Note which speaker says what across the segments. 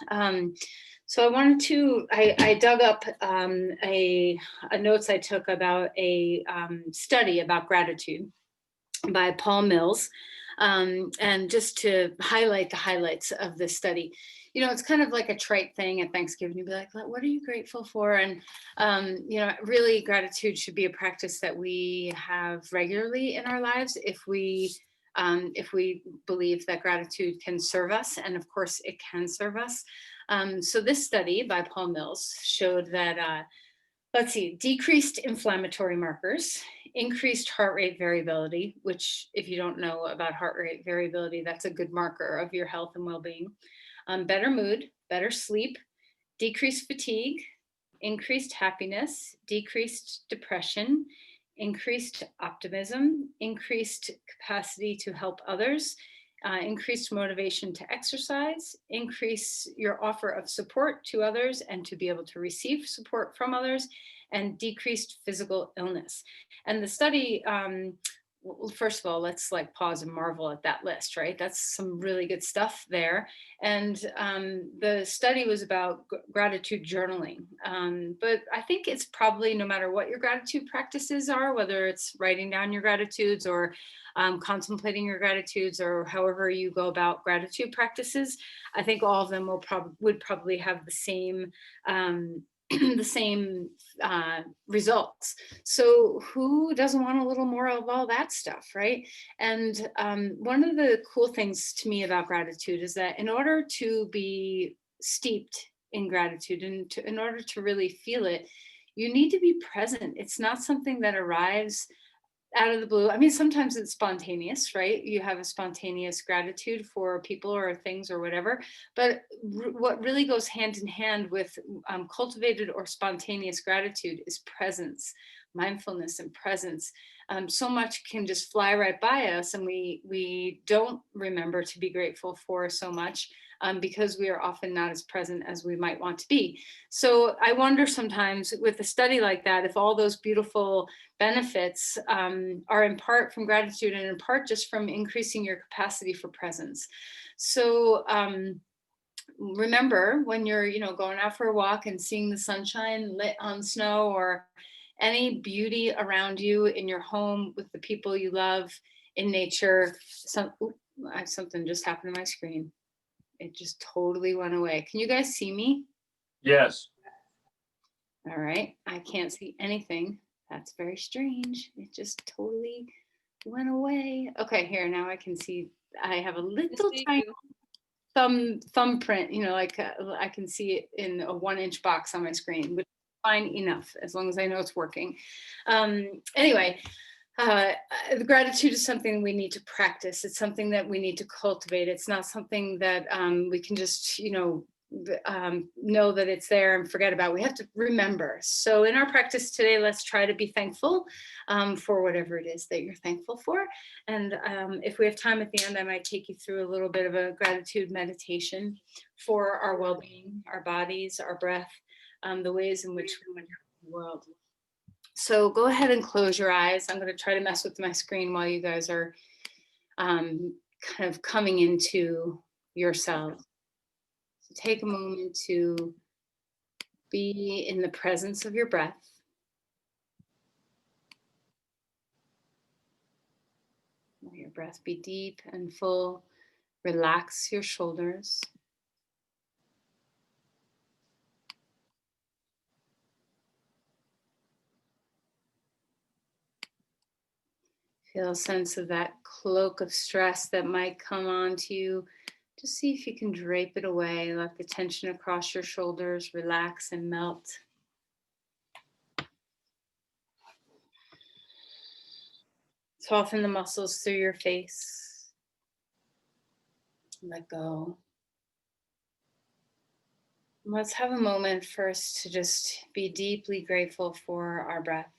Speaker 1: Um, so I wanted to, I dug up a notes I took about a study about gratitude by Paul Mills. And just to highlight the highlights of this study, it's kind of like a trite thing at Thanksgiving. You'd be like, what are you grateful for? And, really gratitude should be a practice that we have regularly in our lives if we believe that gratitude can serve us. And of course it can serve us. So this study by Paul Mills showed that, let's see, decreased inflammatory markers, increased heart rate variability, which if you don't know about heart rate variability, that's a good marker of your health and well-being, better mood, better sleep, decreased fatigue, increased happiness, decreased depression, increased optimism, increased capacity to help others, increased motivation to exercise, increase your offer of support to others and to be able to receive support from others, and decreased physical illness. And the study, well, first of all, let's like pause and marvel at that list, right? That's some really good stuff there. And the study was about gratitude journaling. But I think it's probably no matter what your gratitude practices are, whether it's writing down your gratitudes or contemplating your gratitudes or however you go about gratitude practices, I think all of them would probably have the same the same results. So who doesn't want a little more of all that stuff, right? And one of the cool things to me about gratitude is that in order to be steeped in gratitude and in order to really feel it, you need to be present. It's not something that arrives out of the blue. I mean, sometimes it's spontaneous, right? You have a spontaneous gratitude for people or things or whatever. But what really goes hand in hand with cultivated or spontaneous gratitude is presence, mindfulness, and presence. So much can just fly right by us, and we don't remember to be grateful for so much. Because we are often not as present as we might want to be. So I wonder sometimes with a study like that, if all those beautiful benefits are in part from gratitude and in part just from increasing your capacity for presence. So remember when you're, going out for a walk and seeing the sunshine lit on snow or any beauty around you in your home with the people you love in nature. Something just happened to my screen. It just totally went away. Can you guys see me?
Speaker 2: Yes.
Speaker 1: All right. I can't see anything. That's very strange. It just totally went away. Okay, here, now I can see. I have a little tiny thumbprint, like I can see it in a 1-inch box on my screen, which is fine enough as long as I know it's working. Anyway, the gratitude is something we need to practice. It's something that we need to cultivate. It's not something that we can just, know that it's there and forget about. We have to remember. So in our practice today, let's try to be thankful for whatever it is that you're thankful for. And if we have time at the end, I might take you through a little bit of a gratitude meditation for our well-being, our bodies, our breath, the ways in which we went through the world. So go ahead and close your eyes. I'm going to try to mess with my screen while you guys are kind of coming into yourselves. So take a moment to be in the presence of your breath. Let your breath be deep and full. Relax your shoulders. Feel a sense of that cloak of stress that might come onto you. Just see if you can drape it away. Let the tension across your shoulders relax and melt. Soften the muscles through your face. Let go. Let's have a moment first to just be deeply grateful for our breath.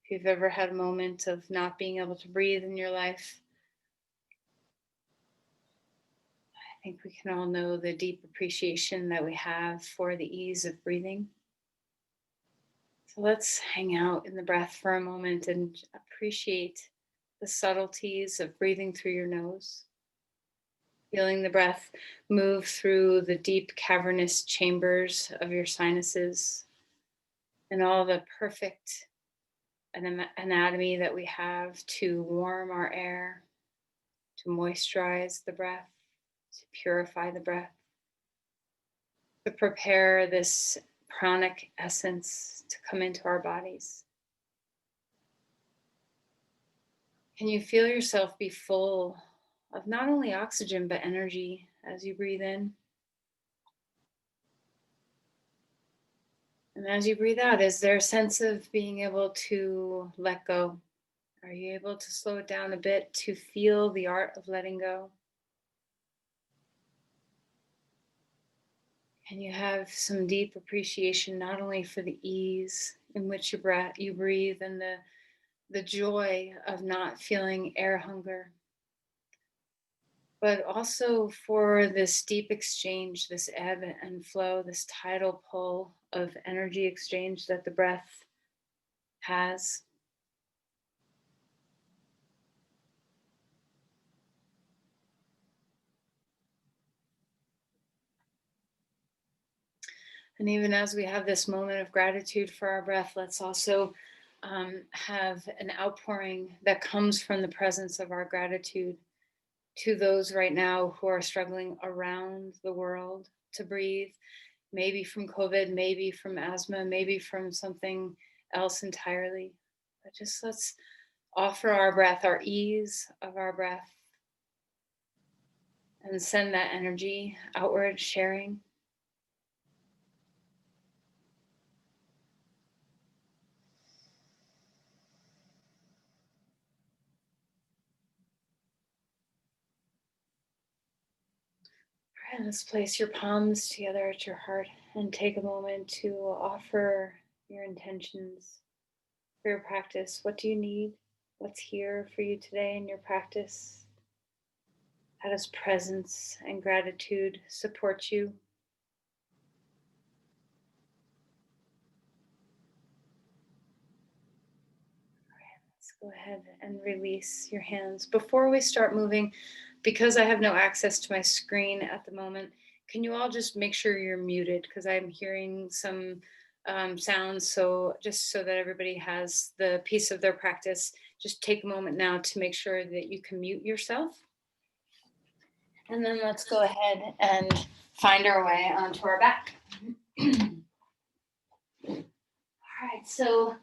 Speaker 1: If you've ever had a moment of not being able to breathe in your life, I think we can all know the deep appreciation that we have for the ease of breathing. So let's hang out in the breath for a moment and appreciate the subtleties of breathing through your nose. Feeling the breath move through the deep cavernous chambers of your sinuses and all the perfect anatomy that we have to warm our air, to moisturize the breath, to purify the breath, to prepare this pranic essence to come into our bodies. Can you feel yourself be full of not only oxygen but energy as you breathe in? And as you breathe out, is there a sense of being able to let go? Are you able to slow it down a bit to feel the art of letting go? And you have some deep appreciation not only for the ease in which you breathe and the joy of not feeling air hunger, but also for this deep exchange, this ebb and flow, this tidal pull of energy exchange that the breath has. And even as we have this moment of gratitude for our breath, let's also have an outpouring that comes from the presence of our gratitude to those right now who are struggling around the world to breathe, maybe from COVID, maybe from asthma, maybe from something else entirely. But just let's offer our breath, our ease of our breath, and send that energy outward, sharing. All right, let's place your palms together at your heart and take a moment to offer your intentions for your practice. What do you need? What's here for you today in your practice? How does presence and gratitude support you? Let's go ahead and release your hands. Before we start moving, because I have no access to my screen at the moment, can you all just make sure you're muted? Because I'm hearing some sounds. So just so that everybody has the piece of their practice, just take a moment now to make sure that you can mute yourself. And then let's go ahead and find our way onto our back. All right, so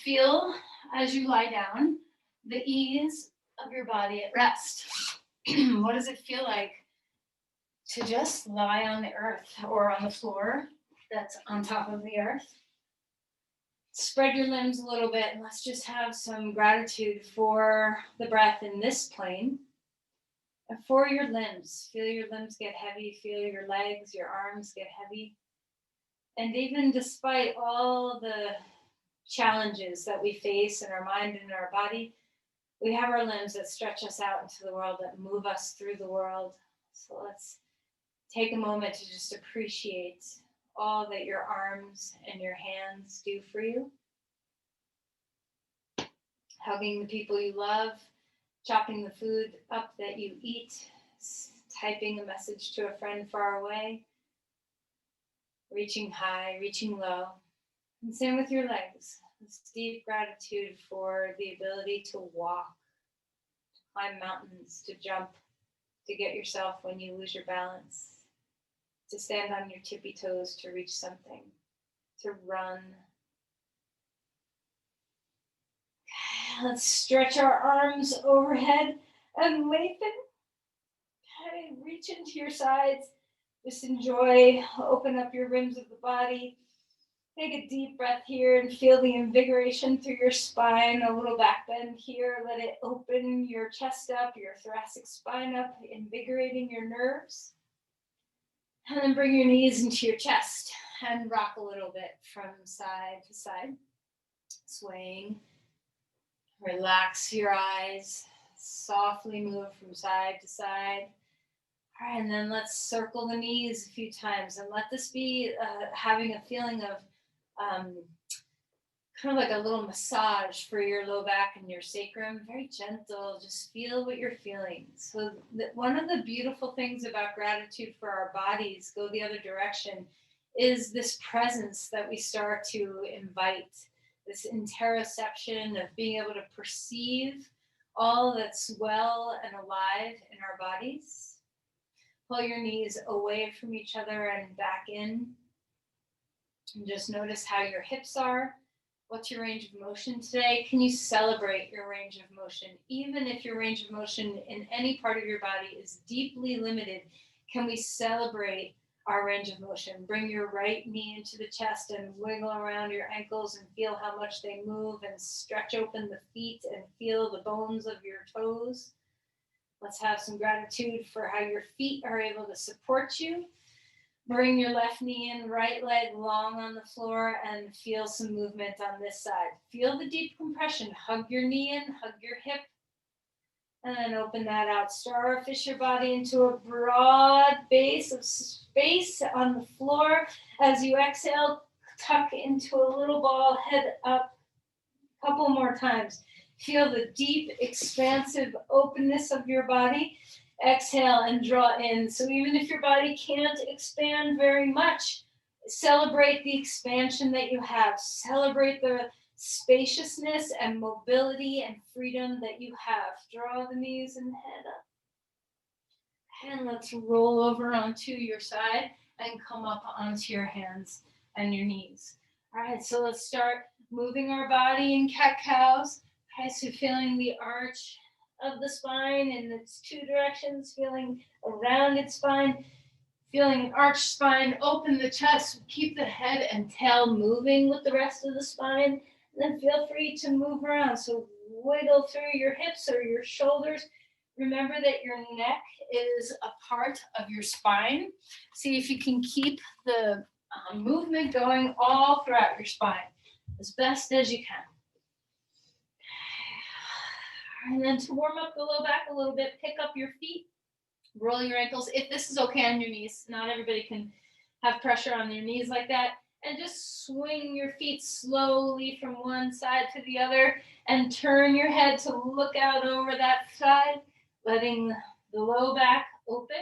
Speaker 1: feel as you lie down the ease of your body at rest. What does it feel like to just lie on the earth or on the floor that's on top of the earth? Spread your limbs a little bit and let's just have some gratitude for the breath in this plane. And for your limbs, feel your limbs get heavy, feel your legs, your arms get heavy. And even despite all the challenges that we face in our mind and in our body, we have our limbs that stretch us out into the world, that move us through the world. So let's take a moment to just appreciate all that your arms and your hands do for you. Hugging the people you love, chopping the food up that you eat, typing a message to a friend far away, reaching high, reaching low. And same with your legs. This deep gratitude for the ability to walk, to climb mountains, to jump, to get yourself when you lose your balance, to stand on your tippy toes to reach something, to run. Let's stretch our arms overhead and lengthen. Reach into your sides. Just enjoy, open up your rims of the body. Take a deep breath here and feel the invigoration through your spine, a little back bend here. Let it open your chest up, your thoracic spine up, invigorating your nerves. And then bring your knees into your chest and rock a little bit from side to side, swaying. Relax your eyes, softly move from side to side. All right, and then let's circle the knees a few times and let this be having a feeling of kind of like a little massage for your low back and your sacrum, very gentle. Just feel what you're feeling. So one of the beautiful things about gratitude for our bodies, go the other direction, is this presence that we start to invite, this interoception of being able to perceive all that's well and alive in our bodies. Pull your knees away from each other and back in. And just notice how your hips are. What's your range of motion today? Can you celebrate your range of motion? Even if your range of motion in any part of your body is deeply limited, can we celebrate our range of motion? Bring your right knee into the chest and wiggle around your ankles and feel how much they move, and stretch open the feet and feel the bones of your toes. Let's have some gratitude for how your feet are able to support you. Bring your left knee in, right leg long on the floor, and feel some movement on this side. Feel the deep compression. Hug your knee in, hug your hip, and then open that out. Starfish your body into a broad base of space on the floor. As you exhale, tuck into a little ball, head up. A couple more times. Feel the deep, expansive openness of your body. Exhale and draw in. So even if your body can't expand very much, celebrate the expansion that you have. Celebrate the spaciousness and mobility and freedom that you have. Draw the knees and head up. And let's roll over onto your side and come up onto your hands and your knees. All right, so let's start moving our body in cat-cows. Okay, so feeling the arch of the spine in its two directions, feeling around its spine, feeling an arched spine, open the chest, keep the head and tail moving with the rest of the spine, and then feel free to move around. So wiggle through your hips or your shoulders. Remember that your neck is a part of your spine. See if you can keep the movement going all throughout your spine as best as you can. And then to warm up the low back a little bit, pick up your feet, roll your ankles. If this is okay on your knees, not everybody can have pressure on their knees like that. And just swing your feet slowly from one side to the other and turn your head to look out over that side, letting the low back open.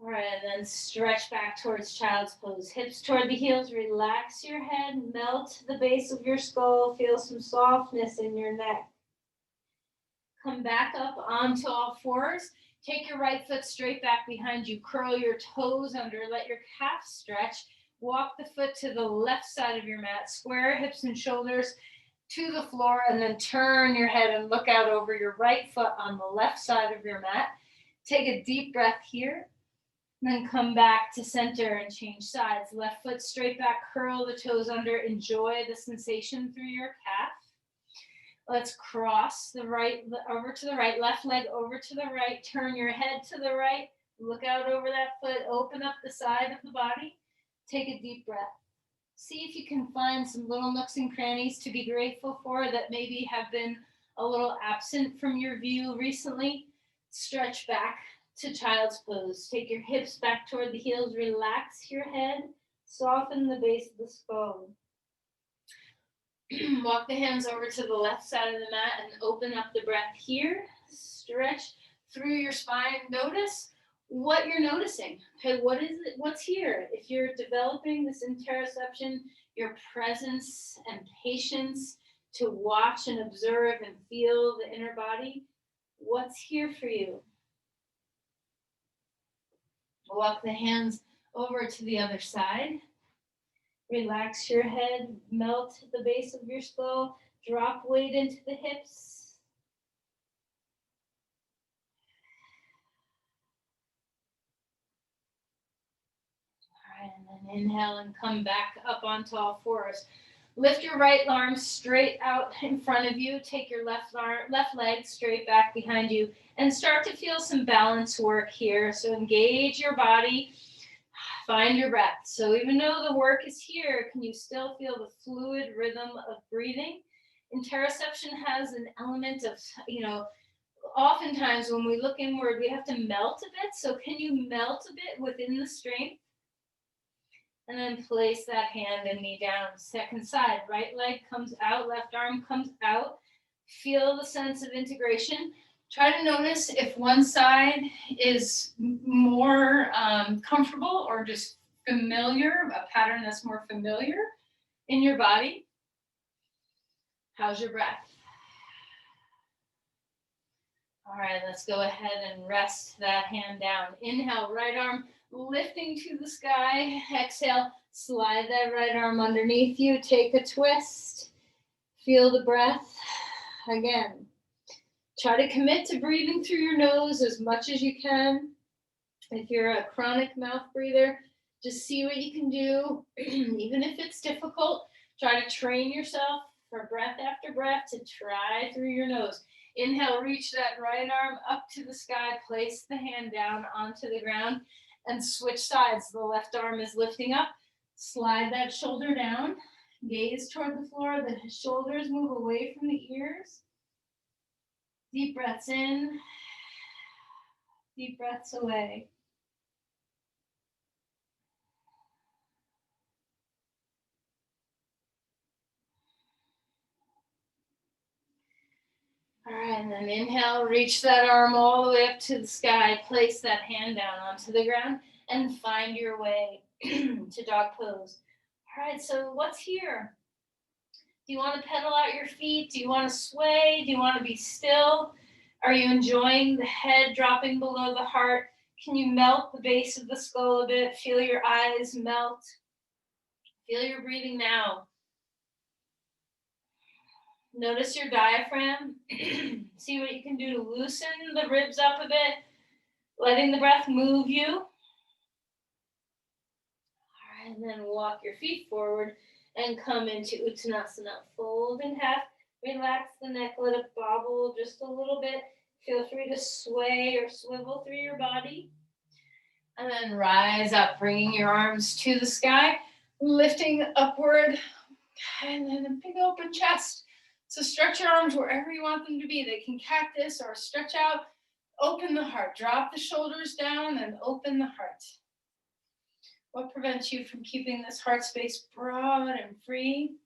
Speaker 1: All right, and then stretch back towards child's pose. Hips toward the heels, relax your head, melt the base of your skull, feel some softness in your neck. Come back up onto all fours. Take your right foot straight back behind you. Curl your toes under, let your calf stretch. Walk the foot to the left side of your mat. Square hips and shoulders to the floor, and then turn your head and look out over your right foot on the left side of your mat. Take a deep breath here. Then come back to center and change sides. Left foot straight back, curl the toes under. Enjoy the sensation through your calf. Let's cross the right over to the right, left leg over to the right. Turn your head to the right. Look out over that foot. Open up the side of the body. Take a deep breath. See if you can find some little nooks and crannies to be grateful for that maybe have been a little absent from your view recently. Stretch back to child's pose. Take your hips back toward the heels. Relax your head. Soften the base of the skull. Walk the hands over to the left side of the mat and open up the breath here. Stretch through your spine. Notice what you're noticing. Okay, what is it? What's here? If you're developing this interoception, your presence and patience to watch and observe and feel the inner body, what's here for you? Walk the hands over to the other side. Relax your head, melt the base of your skull, drop weight into the hips. All right, and then inhale and come back up onto all fours. Lift your right arm straight out in front of you. Take your left leg straight back behind you and start to feel some balance work here. So engage your body, find your breath. So even though the work is here, can you still feel the fluid rhythm of breathing? Interoception has an element of, oftentimes when we look inward, we have to melt a bit. So can you melt a bit within the strength? And then place that hand and knee down. Second side, right leg comes out, left arm comes out. Feel the sense of integration. Try to notice if one side is more comfortable or just familiar, a pattern that's more familiar in your body. How's your breath? All right, let's go ahead and rest that hand down. Inhale, right arm lifting to the sky. Exhale, slide that right arm underneath you. Take a twist. Feel the breath. Again, try to commit to breathing through your nose as much as you can. If you're a chronic mouth breather, just see what you can do. Even if it's difficult, try to train yourself for breath after breath to try through your nose. Inhale, reach that right arm up to the sky, place the hand down onto the ground, and switch sides. The left arm is lifting up, slide that shoulder down, gaze toward the floor, the shoulders move away from the ears. Deep breaths in, deep breaths away. All right, and then inhale, reach that arm all the way up to the sky, place that hand down onto the ground, and find your way to dog pose. All right, so what's here? Do you want to pedal out your feet? Do you want to sway? Do you want to be still? Are you enjoying the head dropping below the heart? Can you melt the base of the skull a bit? Feel your eyes melt. Feel your breathing now. Notice your diaphragm. See what you can do to loosen the ribs up a bit, letting the breath move you. All right, and then walk your feet forward and come into Uttanasana. Fold in half, relax the neck, let it bobble just a little bit. Feel free to sway or swivel through your body. And then rise up, bringing your arms to the sky, lifting upward, and then a big open chest. So stretch your arms wherever you want them to be. They can cactus or stretch out. Open the heart. Drop the shoulders down and open the heart. What prevents you from keeping this heart space broad and free?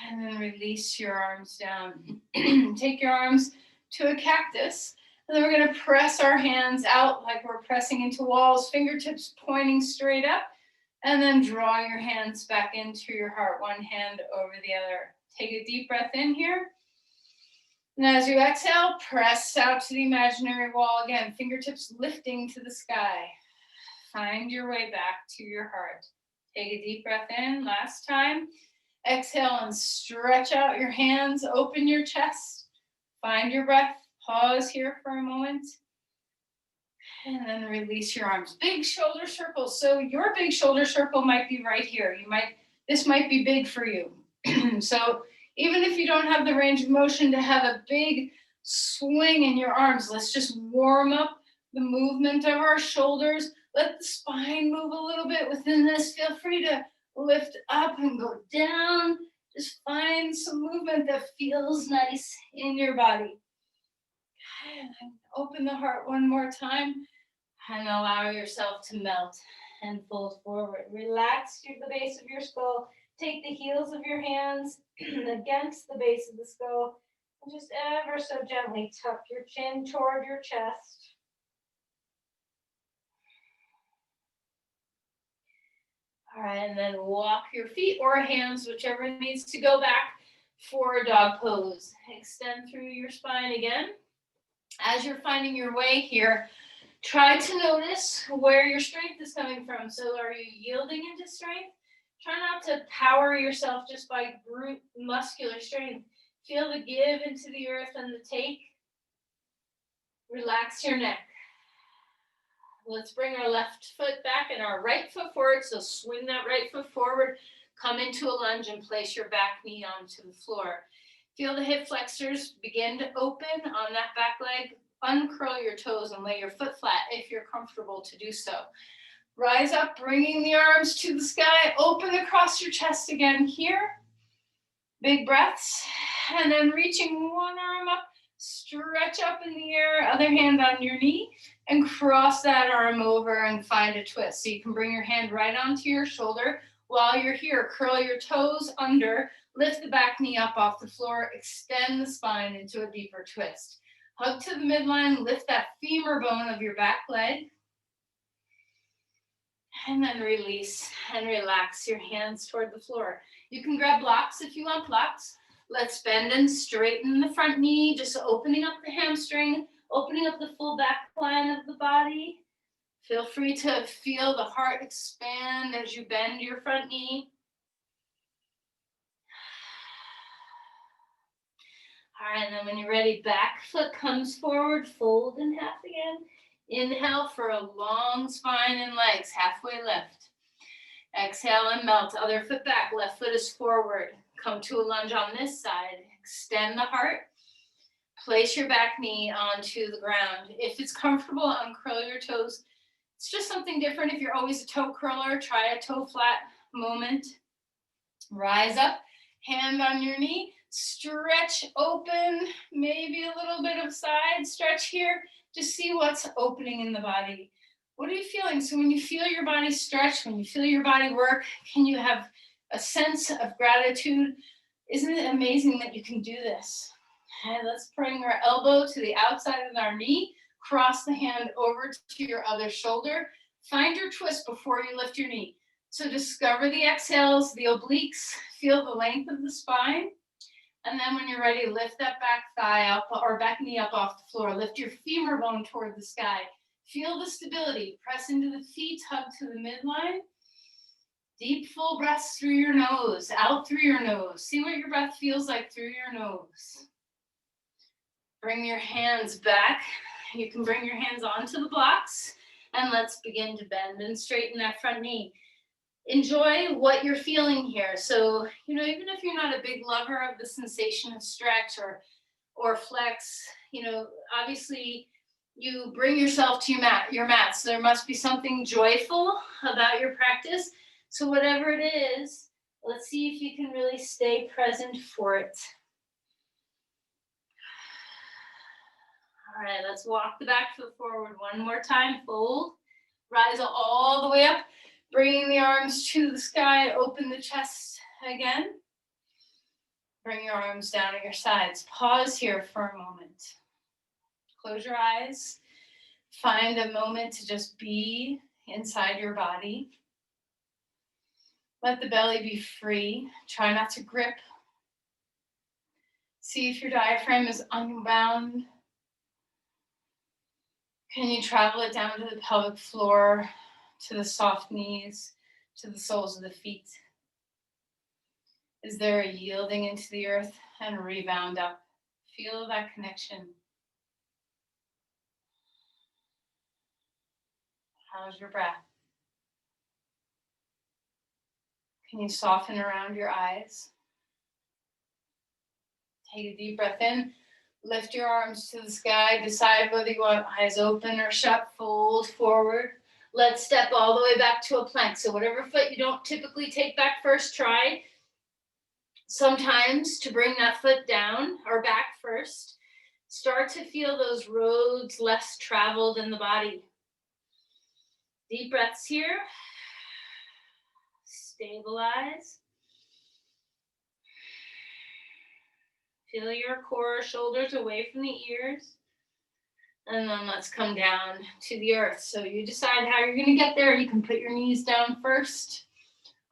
Speaker 1: And then release your arms down. Take your arms to a cactus. And then we're going to press our hands out like we're pressing into walls, fingertips pointing straight up. And then draw your hands back into your heart, one hand over the other. Take a deep breath in here. And as you exhale, press out to the imaginary wall again, fingertips lifting to the sky. Find your way back to your heart. Take a deep breath in, last time. Exhale and stretch out your hands, open your chest. Find your breath, pause here for a moment. And then release your arms. Big shoulder circles. So your big shoulder circle might be right here. This might be big for you. So even if you don't have the range of motion to have a big swing in your arms, let's just warm up the movement of our shoulders. Let the spine move a little bit within this. Feel free to lift up and go down. Just find some movement that feels nice in your body. And open the heart one more time and allow yourself to melt and fold forward. Relax through the base of your skull. Take the heels of your hands against the base of the skull and just ever so gently tuck your chin toward your chest. All right, and then walk your feet or hands, whichever needs to go back for dog pose. Extend through your spine again. As you're finding your way here, try to notice where your strength is coming from. So are you yielding into strength? Try not to power yourself just by brute muscular strength. Feel the give into the earth and the take. Relax your neck. Let's bring our left foot back and our right foot forward. So swing that right foot forward. Come into a lunge and place your back knee onto the floor. Feel the hip flexors begin to open on that back leg. Uncurl your toes and lay your foot flat if you're comfortable to do so. Rise up, bringing the arms to the sky. Open across your chest again here. Big breaths. And then reaching one arm up, stretch up in the air, other hand on your knee. and cross that arm over and find a twist. So you can bring your hand right onto your shoulder. While you're here, curl your toes under, lift the back knee up off the floor, extend the spine into a deeper twist. Hug to the midline, lift that femur bone of your back leg, and then release and relax your hands toward the floor. You can grab blocks if you want blocks. Let's bend and straighten the front knee, just opening up the hamstring, opening up the full back line of the body. Feel free to feel the heart expand as you bend your front knee. All right, and then when you're ready, back foot comes forward, fold in half again. Inhale for a long spine and legs, halfway lift. Exhale and melt, other foot back, left foot is forward. Come to a lunge on this side, extend the heart. Place your back knee onto the ground. If it's comfortable, uncurl your toes. It's just something different. If you're always a toe curler, try a toe flat moment. Rise up, hand on your knee, stretch open, maybe a little bit of side stretch here. Just see what's opening in the body. What are you feeling? So when you feel your body stretch, when you feel your body work, can you have a sense of gratitude? Isn't it amazing that you can do this? And let's bring our elbow to the outside of our knee, cross the hand over to your other shoulder. Find your twist before you lift your knee. So discover the exhales, the obliques, feel the length of the spine. And then when you're ready, lift that back thigh up or back knee up off the floor. Lift your femur bone toward the sky. Feel the stability. Press into the feet, hug to the midline. Deep, full breaths through your nose, out through your nose. See what your breath feels like through your nose. Bring your hands back. You can bring your hands onto the blocks. And let's begin to bend and straighten that front knee. Enjoy what you're feeling here. So, even if you're not a big lover of the sensation of stretch or flex, obviously you bring yourself to your mat. So there must be something joyful about your practice. So whatever it is, let's see if you can really stay present for it. All right, let's walk the back foot forward one more time. Fold, rise all the way up. Bringing the arms to the sky, open the chest again. Bring your arms down at your sides. Pause here for a moment. Close your eyes. Find a moment to just be inside your body. Let the belly be free. Try not to grip. See if your diaphragm is unbound. Can you travel it down to the pelvic floor, to the soft knees, to the soles of the feet? Is there a yielding into the earth and a rebound up? Feel that connection. How's your breath? Can you soften around your eyes? Take a deep breath in. Lift your arms to the sky. Decide whether you want eyes open or shut. Fold forward. Let's step all the way back to a plank. So whatever foot you don't typically take back first, try sometimes to bring that foot down or back first. Start to feel those roads less traveled in the body. Deep breaths here. Stabilize. Feel your core, shoulders away from the ears. And then let's come down to the earth. So you decide how you're going to get there. You can put your knees down first.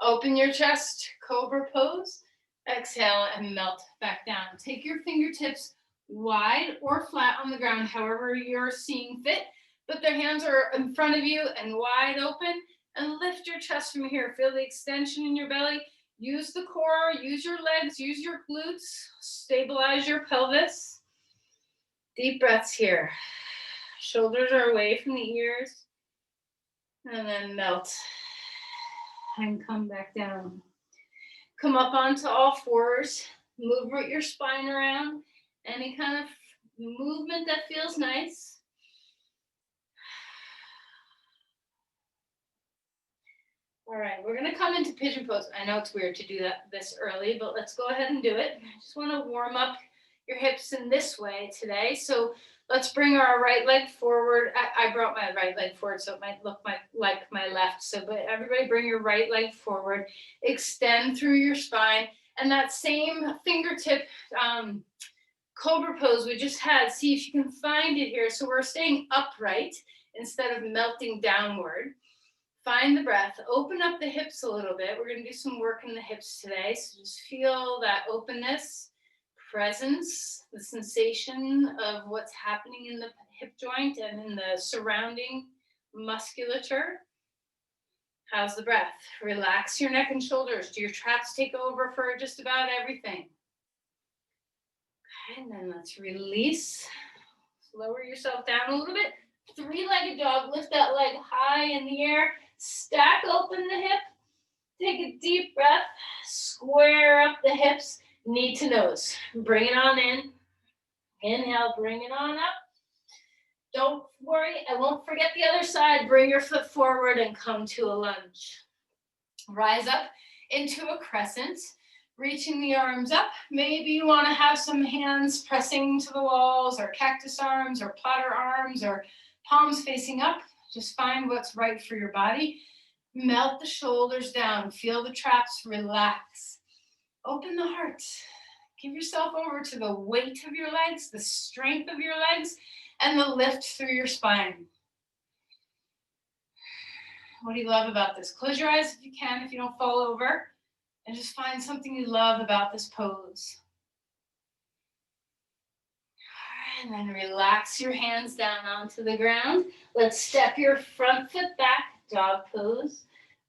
Speaker 1: Open your chest, cobra pose. Exhale and melt back down. Take your fingertips wide or flat on the ground, however you're seeing fit. But the hands are in front of you and wide open. And lift your chest from here. Feel the extension in your belly. Use the core, use your legs, use your glutes. Stabilize your pelvis. Deep breaths here. Shoulders are away from the ears. And then melt. And come back down. Come up onto all fours. Move your spine around. Any kind of movement that feels nice. All right, we're gonna come into pigeon pose. I know it's weird to do this early, but let's go ahead and do it. I just wanna warm up your hips in this way today. So let's bring our right leg forward. I brought my right leg forward, so it might look like my left. So, but everybody bring your right leg forward, extend through your spine, and that same fingertip cobra pose we just had, see if you can find it here. So we're staying upright instead of melting downward. Find the breath, open up the hips a little bit. We're gonna do some work in the hips today. So just feel that openness, presence, the sensation of what's happening in the hip joint and in the surrounding musculature. How's the breath? Relax your neck and shoulders. Do your traps take over for just about everything? Okay, and then let's release. Lower yourself down a little bit. Three-legged dog, lift that leg high in the air. Stack open the hip. Take a deep breath. Square up the hips, knee to nose. Bring it on in. Inhale, bring it on up. Don't worry, I won't forget the other side. Bring your foot forward and come to a lunge. Rise up into a crescent, reaching the arms up. Maybe you want to have some hands pressing to the walls, or cactus arms, or platter arms, or palms facing up. Just find what's right for your body. Melt the shoulders down. Feel the traps relax. Open the heart. Give yourself over to the weight of your legs, the strength of your legs, and the lift through your spine. What do you love about this? Close your eyes if you can, if you don't fall over, and just find something you love about this pose. And then relax your hands down onto the ground. Let's step your front foot back, dog pose.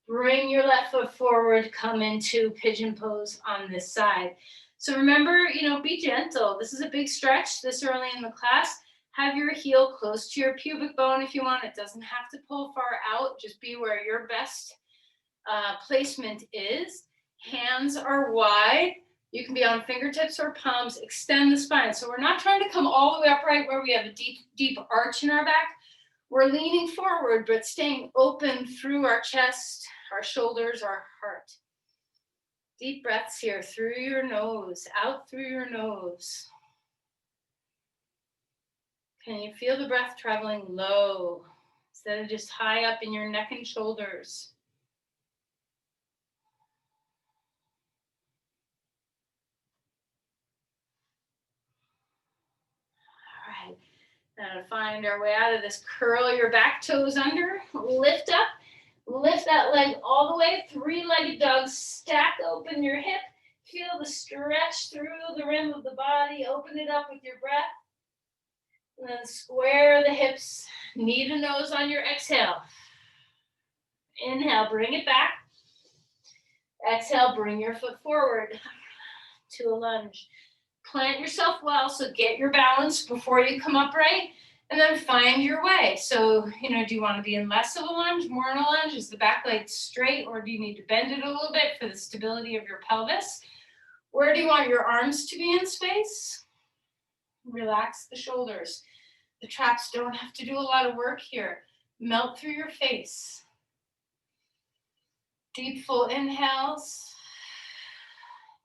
Speaker 1: Bring your left foot forward, come into pigeon pose on this side. So remember, be gentle. This is a big stretch this early in the class. Have your heel close to your pubic bone if you want. It doesn't have to pull far out. Just be where your best placement is. Hands are wide. You can be on fingertips or palms. Extend the spine. So we're not trying to come all the way upright where we have a deep, deep arch in our back. We're leaning forward, but staying open through our chest, our shoulders, our heart. Deep breaths here through your nose, out through your nose. Can you feel the breath traveling low instead of just high up in your neck and shoulders? All right, now to find our way out of this, curl your back toes under, lift up, lift that leg all the way, three-legged dog, stack open your hip, feel the stretch through the rim of the body, open it up with your breath. And then square the hips, knee to nose on your exhale. Inhale, bring it back. Exhale, bring your foot forward to a lunge. Plant yourself well, so get your balance before you come upright, and then find your way. So, do you want to be in less of a lunge, more in a lunge? Is the back leg straight, or do you need to bend it a little bit for the stability of your pelvis? Where do you want your arms to be in space? Relax the shoulders. The traps don't have to do a lot of work here. Melt through your face. Deep, full inhales.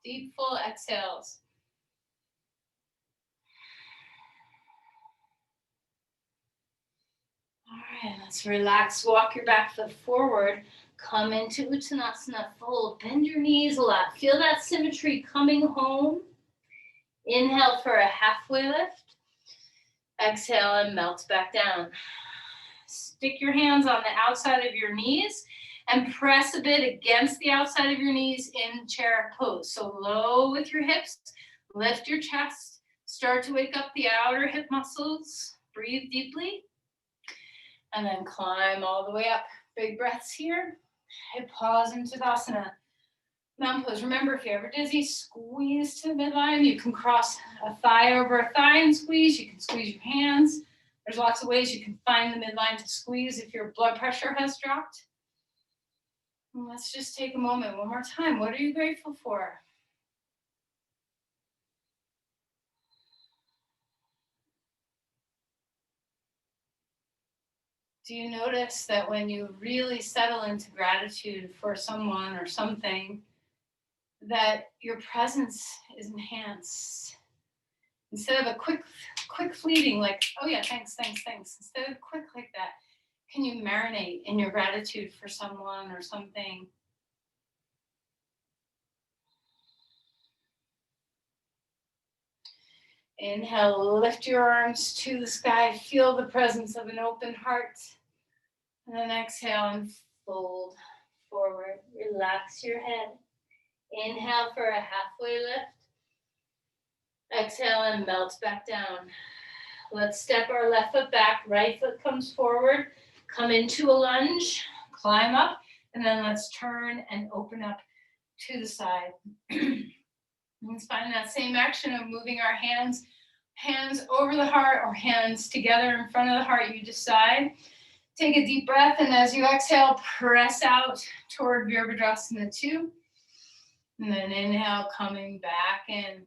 Speaker 1: Deep, full exhales. All right, let's relax. Walk your back foot forward. Come into Uttanasana, fold. Bend your knees a lot. Feel that symmetry coming home. Inhale for a halfway lift. Exhale and melt back down. Stick your hands on the outside of your knees and press a bit against the outside of your knees in chair pose. So low with your hips, lift your chest, start to wake up the outer hip muscles. Breathe deeply, and then climb all the way up. Big breaths here. Hip pause into Tadasana. Mountain pose. Remember, if you're ever dizzy, squeeze to the midline. You can cross a thigh over a thigh and squeeze. You can squeeze your hands. There's lots of ways you can find the midline to squeeze if your blood pressure has dropped. And let's just take a moment one more time. What are you grateful for? Do you notice that when you really settle into gratitude for someone or something, that your presence is enhanced? Instead of a quick fleeting, like, oh yeah, thanks, thanks, thanks. Instead of quick like that, can you marinate in your gratitude for someone or something? Inhale, lift your arms to the sky. Feel the presence of an open heart. And then exhale and fold forward. Relax your head. Inhale for a halfway lift. Exhale and melt back down. Let's step our left foot back. Right foot comes forward. Come into a lunge. Climb up. And then let's turn and open up to the side. Let's find that same action of moving our hands over the heart or hands together in front of the heart. You decide. Take a deep breath, and as you exhale, press out toward Virabhadrasana 2. And then inhale, coming back in.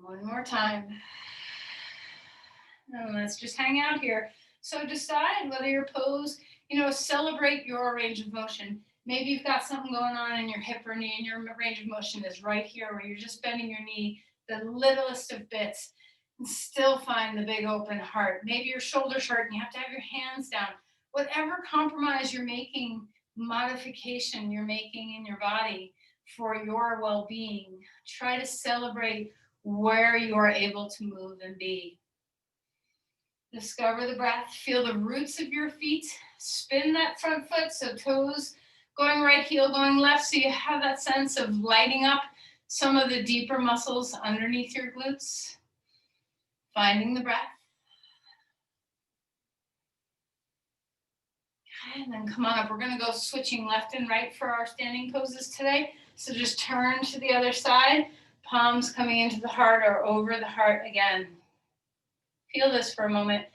Speaker 1: One more time. And let's just hang out here. So decide whether your pose, celebrate your range of motion. Maybe you've got something going on in your hip or knee, and your range of motion is right here where you're just bending your knee the littlest of bits and still find the big open heart. Maybe your shoulders hurt and you have to have your hands down. Whatever compromise you're making, modification you're making in your body for your well-being, try to celebrate where you are able to move and be. Discover the breath, feel the roots of your feet, spin that front foot, so toes going right, heel going left, so you have that sense of lighting up some of the deeper muscles underneath your glutes. Finding the breath. And then come on up. We're going to go switching left and right for our standing poses today. So just turn to the other side. Palms coming into the heart or over the heart again. Feel this for a moment.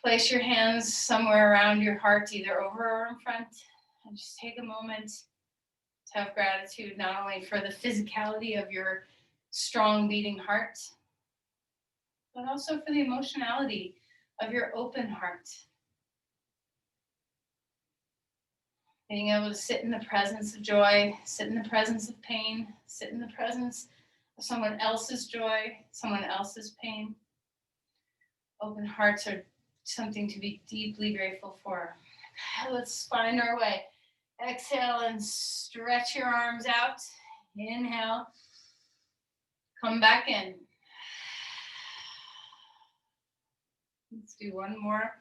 Speaker 1: Place your hands somewhere around your heart, either over or in front. And just take a moment to have gratitude, not only for the physicality of your strong beating heart, but also for the emotionality of your open heart. Being able to sit in the presence of joy, sit in the presence of pain, sit in the presence of someone else's joy, someone else's pain. Open hearts are something to be deeply grateful for. Let's find our way. Exhale and stretch your arms out. Inhale. Come back in. Let's do one more.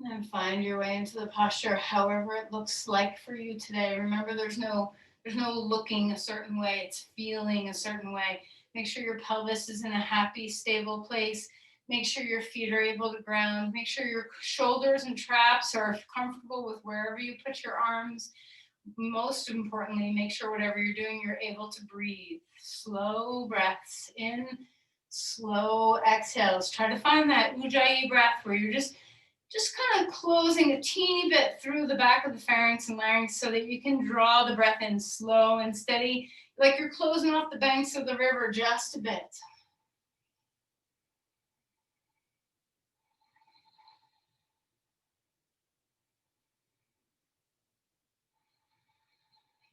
Speaker 1: And find your way into the posture, however it looks like for you today. Remember, there's no looking a certain way. It's feeling a certain way. Make sure your pelvis is in a happy, stable place. Make sure your feet are able to ground. Make sure your shoulders and traps are comfortable with wherever you put your arms. Most importantly, make sure whatever you're doing, you're able to breathe. Slow breaths in, slow exhales. Try to find that ujjayi breath where you're just kind of closing a teeny bit through the back of the pharynx and larynx so that you can draw the breath in slow and steady, like you're closing off the banks of the river just a bit.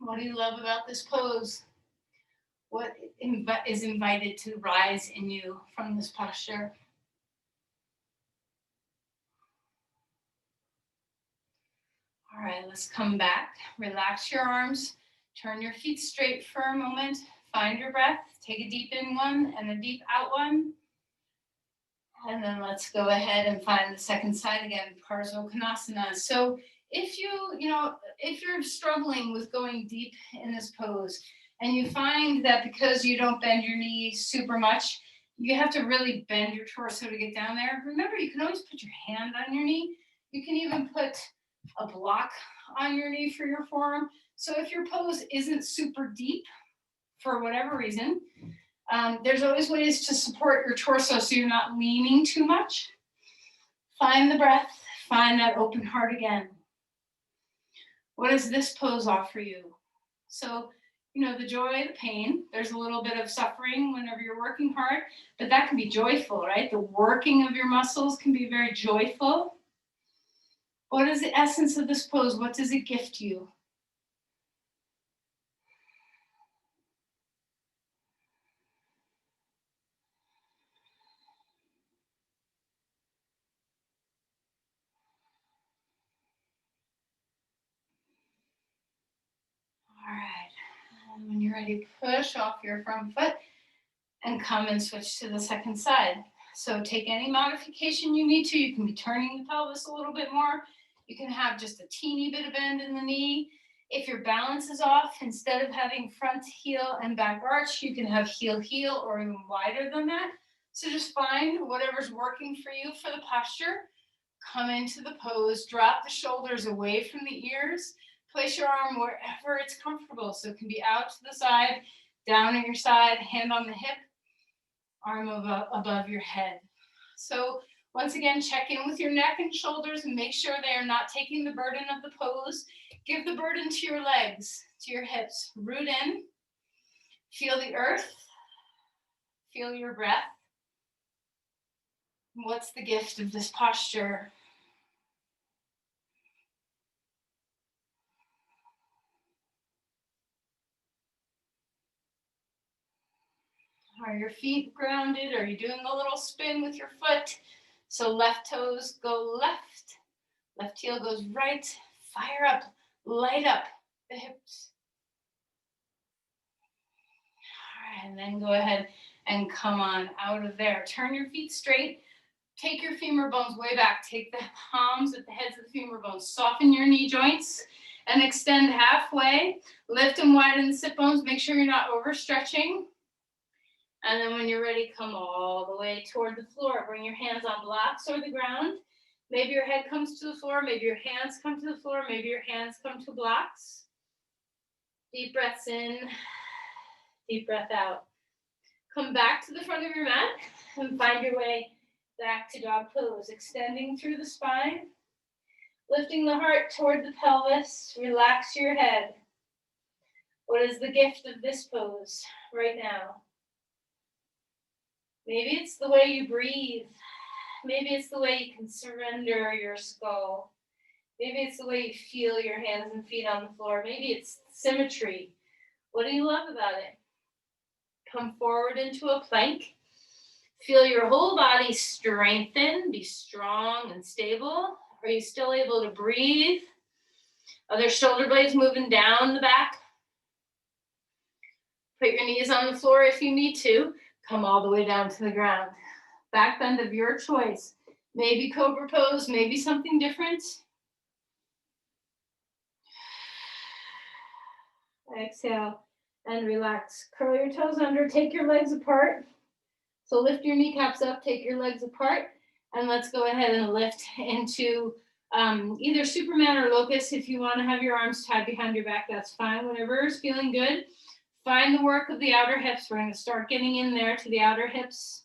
Speaker 1: What do you love about this pose? What is invited to rise in you from this posture? All right, let's come back. Relax your arms. Turn your feet straight for a moment. Find your breath. Take a deep in one and a deep out one. And then let's go ahead and find the second side again, Parsvakonasana. So if you're struggling with going deep in this pose and you find that because you don't bend your knee super much, you have to really bend your torso to get down there. Remember, you can always put your hand on your knee. You can even put a block on your knee for your forearm. So if your pose isn't super deep for whatever reason, there's always ways to support your torso so you're not leaning too much. Find the breath, find that open heart again. What does this pose offer you? So, the joy, the pain, there's a little bit of suffering whenever you're working hard, but that can be joyful, right? The working of your muscles can be very joyful. What is the essence of this pose? What does it gift you? All right. And when you're ready, push off your front foot and come and switch to the second side. So take any modification you need to. You can be turning the pelvis a little bit more. You can have just a teeny bit of bend in the knee. If your balance is off, instead of having front heel and back arch, you can have heel heel or even wider than that. So just find whatever's working for you for the posture. Come into the pose, drop the shoulders away from the ears. Place your arm wherever it's comfortable. So it can be out to the side, down at your side, hand on the hip, arm above your head. So once again, check in with your neck and shoulders and make sure they are not taking the burden of the pose. Give the burden to your legs, to your hips. Root in, feel the earth, feel your breath. What's the gift of this posture? Are your feet grounded? Are you doing a little spin with your foot? So left toes go left, left heel goes right. Fire up, light up the hips. All right, and then go ahead and come on out of there. Turn your feet straight. Take your femur bones way back. Take the palms at the heads of the femur bones. Soften your knee joints and extend halfway. Lift and widen the sit bones. Make sure you're not overstretching. And then when you're ready, come all the way toward the floor. Bring your hands on blocks or the ground. Maybe your head comes to the floor. Maybe your hands come to the floor. Maybe your hands come to blocks. Deep breaths in, deep breath out. Come back to the front of your mat and find your way back to dog pose. Extending through the spine. Lifting the heart toward the pelvis. Relax your head. What is the gift of this pose right now? Maybe it's the way you breathe. Maybe it's the way you can surrender your skull. Maybe it's the way you feel your hands and feet on the floor. Maybe it's symmetry. What do you love about it? Come forward into a plank. Feel your whole body strengthen. Be strong and stable. Are you still able to breathe? Are there shoulder blades moving down the back? Put your knees on the floor if you need to. Come all the way down to the ground. Back bend of your choice. Maybe cobra pose, maybe something different. Exhale and relax. Curl your toes under, take your legs apart. So lift your kneecaps up, take your legs apart, and let's go ahead and lift into either Superman or Locust. If you want to have your arms tied behind your back, that's fine. Whatever is feeling good. Find the work of the outer hips. We're going to start getting in there to the outer hips.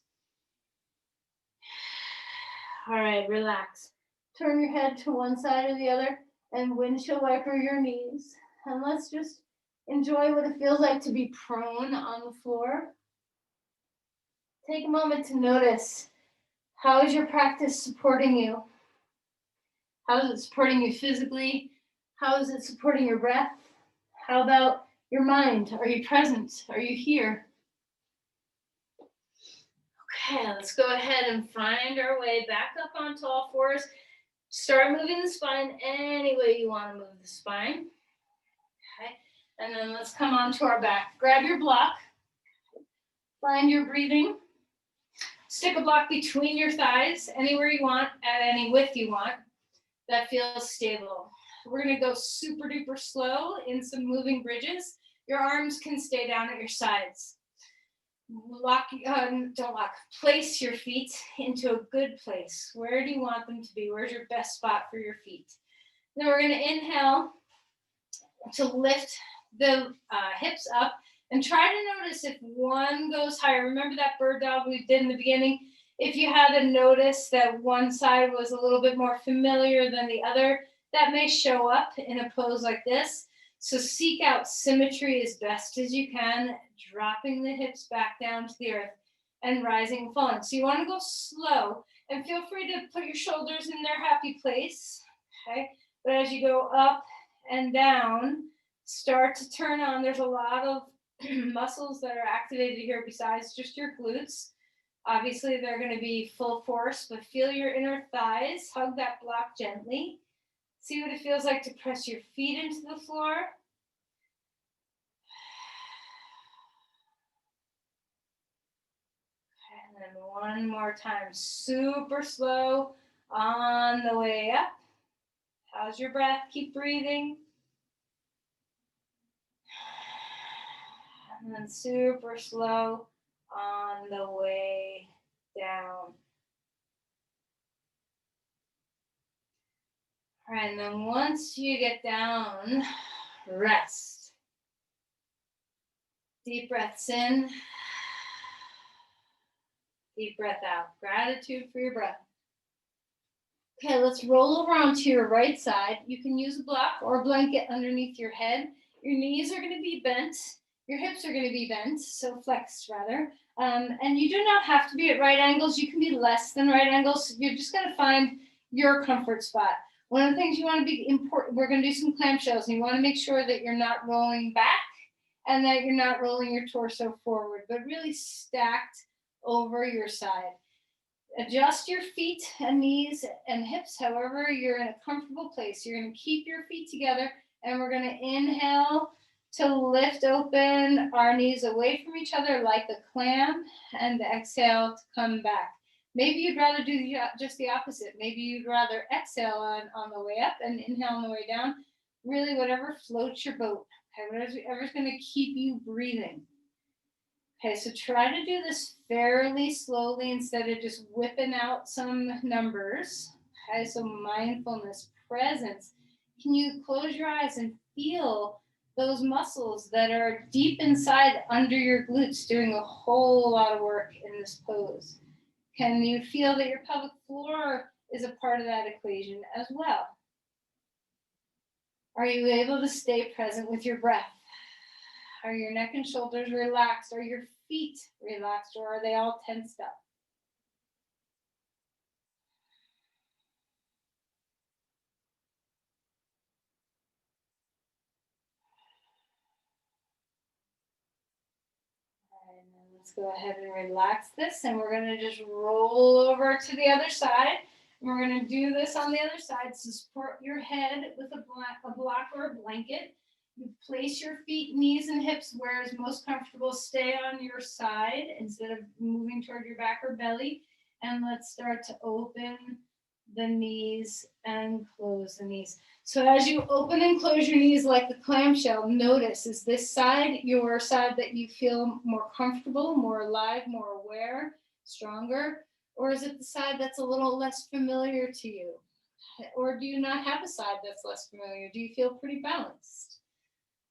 Speaker 1: All right, relax. Turn your head to one side or the other and windshield wiper your knees. And let's just enjoy what it feels like to be prone on the floor. Take a moment to notice, how is your practice supporting you? How is it supporting you physically? How is it supporting your breath? How about your mind? Are you present? Are you here? Okay, let's go ahead and find our way back up onto all fours. Start moving the spine any way you want to move the spine. Okay, and then let's come onto our back. Grab your block. Find your breathing. Stick a block between your thighs, anywhere you want, at any width you want. That feels stable. We're going to go super duper slow in some moving bridges. Your arms can stay down at your sides. Don't lock. Place your feet into a good place. Where do you want them to be? Where's your best spot for your feet? Then we're going to inhale to lift the hips up and try to notice if one goes higher. Remember that bird dog we did in the beginning? If you had to notice that one side was a little bit more familiar than the other, that may show up in a pose like this. So seek out symmetry as best as you can, dropping the hips back down to the earth and rising and falling. So you want to go slow and feel free to put your shoulders in their happy place. Okay, but as you go up and down, start to turn on. There's a lot of muscles that are activated here besides just your glutes. Obviously, they're going to be full force, but feel your inner thighs. Hug that block gently. See what it feels like to press your feet into the floor. And then one more time, super slow on the way up. How's your breath? Keep breathing. And then super slow on the way down. All right, and then once you get down, rest. Deep breaths in. Deep breath out. Gratitude for your breath. Okay, let's roll over onto your right side. You can use a block or a blanket underneath your head. Your knees are going to be bent. Your hips are going to be bent, so flexed rather. And you do not have to be at right angles. You can be less than right angles. You're just going to find your comfort spot. One of the things you want to be important, we're going to do some clamshells, and you want to make sure that you're not rolling back and that you're not rolling your torso forward, but really stacked over your side. Adjust your feet and knees and hips, however you're in a comfortable place. You're going to keep your feet together, and we're going to inhale to lift open our knees away from each other like a clam, and exhale to come back. Maybe you'd rather do just the opposite. Maybe you'd rather exhale on the way up and inhale on the way down. Really, whatever floats your boat. Okay, whatever's going to keep you breathing. Okay, so try to do this fairly slowly instead of just whipping out some numbers. Okay, so mindfulness, presence. Can you close your eyes and feel those muscles that are deep inside under your glutes doing a whole lot of work in this pose? Can you feel that your pelvic floor is a part of that equation as well? Are you able to stay present with your breath? Are your neck and shoulders relaxed? Are your feet relaxed, or are they all tensed up? All right, now let's go ahead and relax this, and we're going to just roll over to the other side. And we're going to do this on the other side. So support your head with a block or a blanket. You place your feet, knees, and hips where is most comfortable. Stay on your side instead of moving toward your back or belly. And let's start to open the knees and close the knees. So as you open and close your knees like the clamshell, notice, is this side your side that you feel more comfortable, more alive, more aware, stronger? Or is it the side that's a little less familiar to you? Or do you not have a side that's less familiar? Do you feel pretty balanced?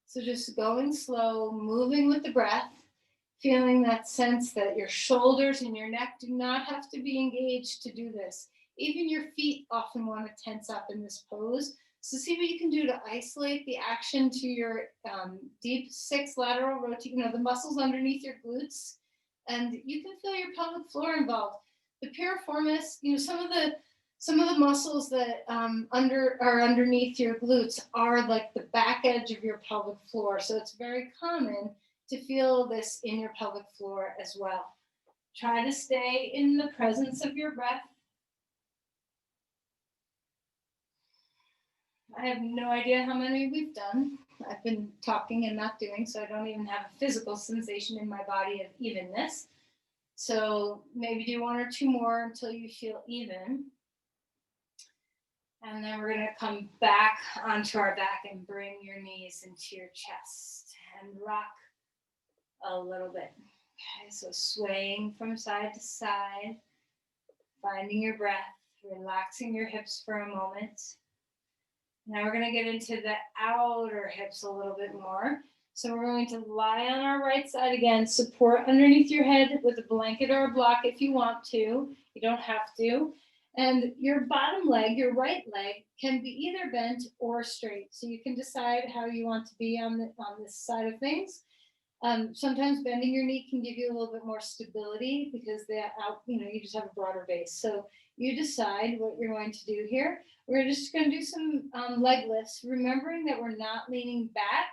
Speaker 1: So just going slow, moving with the breath, feeling that sense that your shoulders and your neck do not have to be engaged to do this. Even your feet often want to tense up in this pose. So see what you can do to isolate the action to your deep 6 lateral rotate, the muscles underneath your glutes. And you can feel your pelvic floor involved. The piriformis, some of the muscles that are underneath your glutes are like the back edge of your pelvic floor. So it's very common to feel this in your pelvic floor as well. Try to stay in the presence of your breath. I have no idea how many we've done. I've been talking and not doing, so I don't even have a physical sensation in my body of evenness. So maybe do 1 or 2 more until you feel even. And then we're going to come back onto our back and bring your knees into your chest and rock a little bit. Okay, so swaying from side to side, finding your breath, relaxing your hips for a moment. Now we're going to get into the outer hips a little bit more. So we're going to lie on our right side again, support underneath your head with a blanket or a block if you want to. You don't have to. And your bottom leg, your right leg, can be either bent or straight. So you can decide how you want to be on this side of things. Sometimes bending your knee can give you a little bit more stability because you just have a broader base. So
Speaker 2: You decide what you're going to do here. We're just going to do some leg lifts, remembering that we're not leaning back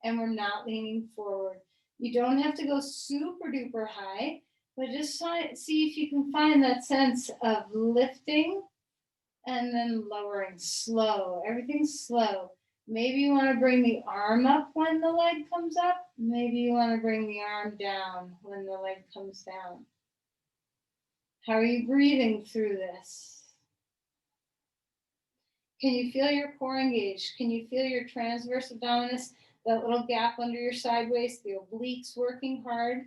Speaker 2: and we're not leaning forward. You don't have to go super duper high, but just see if you can find that sense of lifting and then lowering, slow. Everything's slow. Maybe you want to bring the arm up when the leg comes up. Maybe you want to bring the arm down when the leg comes down. How are you breathing through this? Can you feel your core engaged? Can you feel your transverse abdominis, that little gap under your side waist, the obliques working hard?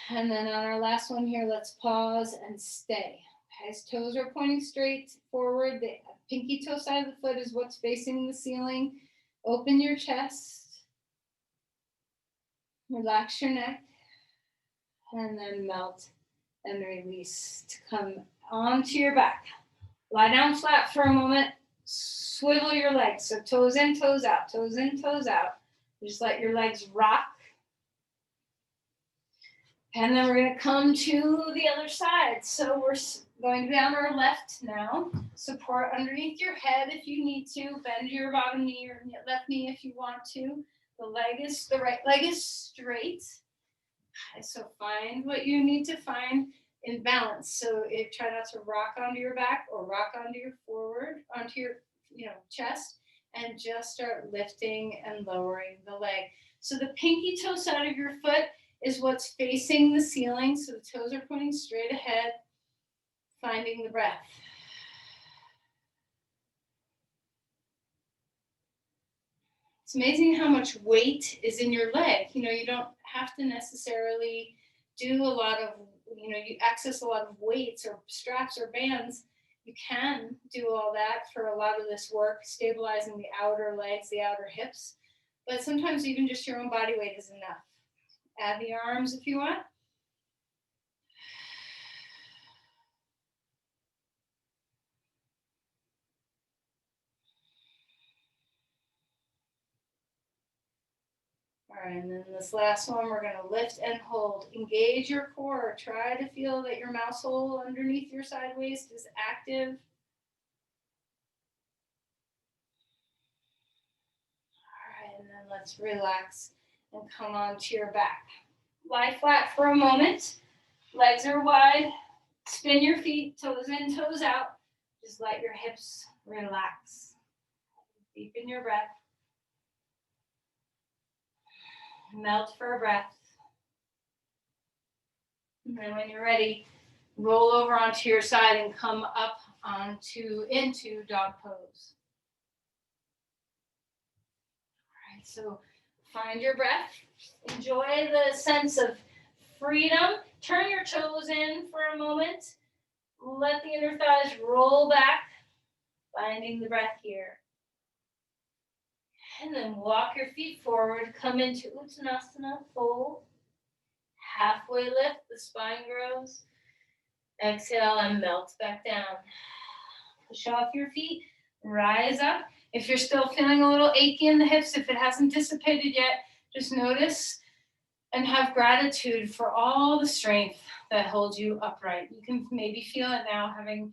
Speaker 2: And then on our last one here, let's pause and stay. His toes are pointing straight forward. The pinky toe side of the foot is what's facing the ceiling. Open your chest. Relax your neck. And then melt and release to come onto your back. Lie down flat for a moment. Swivel your legs. So toes in, toes out, toes in, toes out. Just let your legs rock. And then we're going to come to the other side. So we're going to be on our left now. Support underneath your head if you need to. Bend your bottom knee or left knee if you want to. The right leg is straight. So find what you need to find in balance. So try not to rock onto your back or rock onto your chest, and just start lifting and lowering the leg. So the pinky toe side of your foot is what's facing the ceiling. So the toes are pointing straight ahead, finding the breath. It's amazing how much weight is in your leg. You don't have to necessarily do a lot of, you access a lot of weights or straps or bands. You can do all that for a lot of this work, stabilizing the outer legs, the outer hips. But sometimes even just your own body weight is enough. Add the arms if you want. All right, and then this last one, we're going to lift and hold. Engage your core. Try to feel that your mouse hole underneath your side waist is active. All right, and then let's relax and come onto your back. Lie flat for a moment. Legs are wide. Spin your feet, toes in, toes out. Just let your hips relax. Deepen your breath. Melt for a breath. And then when you're ready, roll over onto your side and come up into dog pose. All right, so find your breath. Enjoy the sense of freedom. Turn your toes in for a moment. Let the inner thighs roll back, finding the breath here. And then walk your feet forward. Come into Uttanasana, fold. Halfway lift, the spine grows. Exhale and melt back down. Push off your feet, rise up. If you're still feeling a little achy in the hips, if it hasn't dissipated yet, just notice and have gratitude for all the strength that holds you upright. You can maybe feel it now, having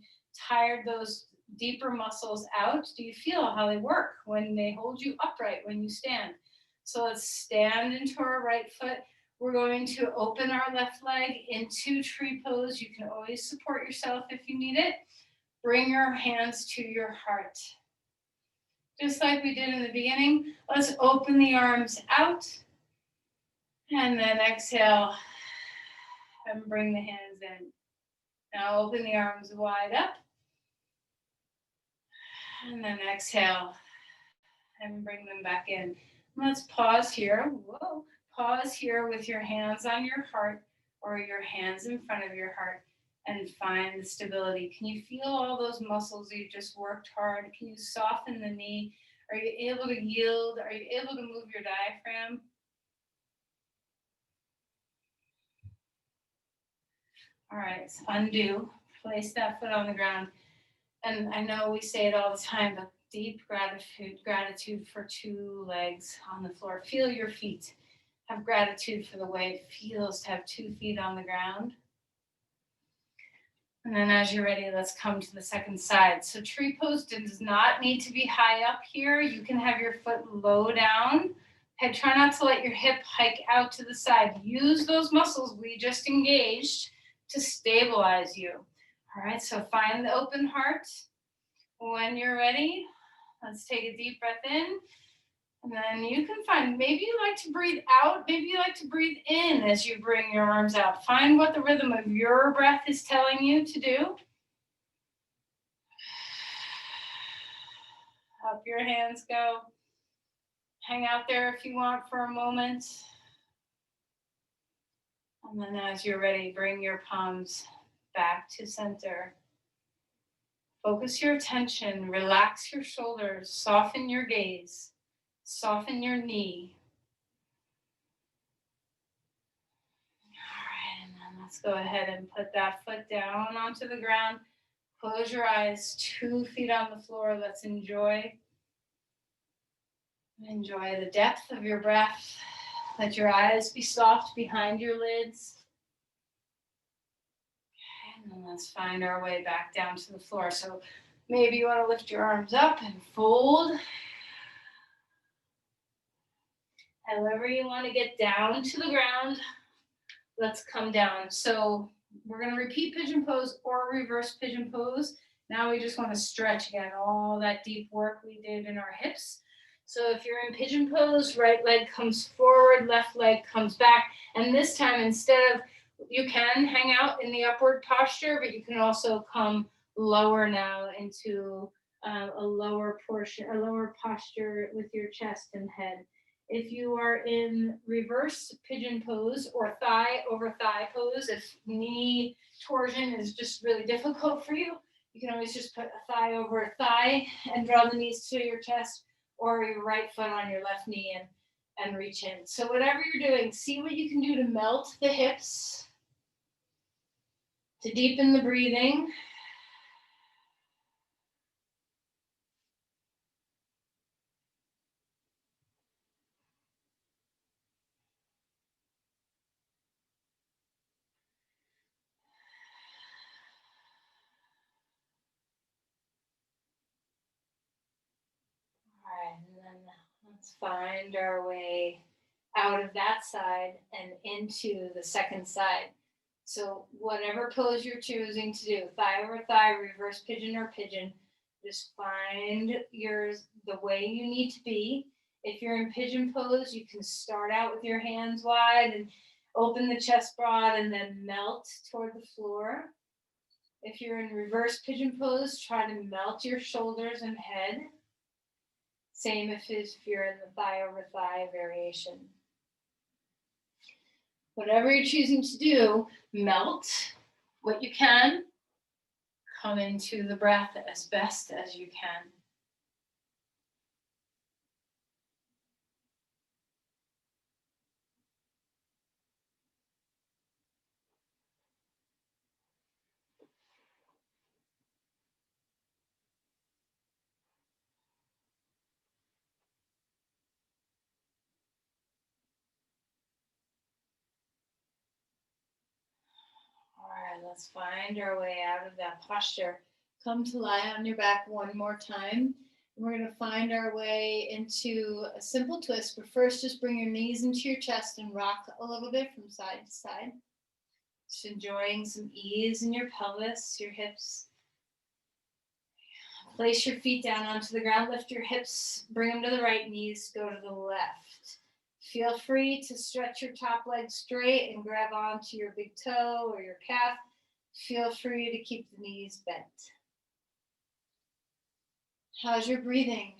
Speaker 2: tired those deeper muscles out. Do you feel how they work when they hold you upright when you stand? So let's stand into our right foot. We're going to open our left leg into tree pose. You can always support yourself if you need it. Bring your hands to your heart. Just like we did in the beginning, let's open the arms out. And then exhale and bring the hands in. Now open the arms wide up. And then exhale and bring them back in. Let's pause here. Whoa. Pause here with your hands on your heart or your hands in front of your heart and find the stability. Can you feel all those muscles you just worked hard? Can you soften the knee? Are you able to yield? Are you able to move your diaphragm? All right, so undo. Place that foot on the ground. And I know we say it all the time, but deep gratitude for two legs on the floor. Feel your feet. Have gratitude for the way it feels to have 2 feet on the ground. And then as you're ready, let's come to the second side. So tree pose does not need to be high up here. You can have your foot low down. Okay, try not to let your hip hike out to the side. Use those muscles we just engaged to stabilize you. All right, so find the open heart. When you're ready, let's take a deep breath in. And then you can find, maybe you like to breathe out, maybe you like to breathe in as you bring your arms out. Find what the rhythm of your breath is telling you to do. Up your hands go. Hang out there if you want for a moment. And then as you're ready, bring your palms back to center. Focus your attention, relax your shoulders, soften your gaze, soften your knee. All right, and then let's go ahead and put that foot down onto the ground. Close your eyes, 2 feet on the floor. Let's enjoy the depth of your breath. Let your eyes be soft behind your lids. And then let's find our way back down to the floor. So maybe you want to lift your arms up and fold. However you want to get down to the ground, let's come down. So we're going to repeat pigeon pose or reverse pigeon pose. Now we just want to stretch again, all that deep work we did in our hips. So if you're in pigeon pose, right leg comes forward, left leg comes back. And this time, instead of, you can hang out in the upward posture, but you can also come lower now into a lower posture with your chest and head. If you are in reverse pigeon pose or thigh over thigh pose, if knee torsion is just really difficult for you, you can always just put a thigh over a thigh and draw the knees to your chest, or your right foot on your left knee and reach in. So whatever you're doing, see what you can do to melt the hips, to deepen the breathing. All right, and then let's find our way out of that side and into the second side. So whatever pose you're choosing to do, thigh over thigh, reverse pigeon or pigeon, just find the way you need to be. If you're in pigeon pose, you can start out with your hands wide and open the chest broad and then melt toward the floor. If you're in reverse pigeon pose, try to melt your shoulders and head. Same if you're in the thigh over thigh variation. Whatever you're choosing to do, melt what you can. Come into the breath as best as you can. All right, let's find our way out of that posture. Come to lie on your back one more time. And we're going to find our way into a simple twist, but first just bring your knees into your chest and rock a little bit from side to side. Just enjoying some ease in your pelvis, your hips. Place your feet down onto the ground, lift your hips, bring them to the right, knees go to the left. Feel free to stretch your top leg straight and grab onto your big toe or your calf. Feel free to keep the knees bent. How's your breathing?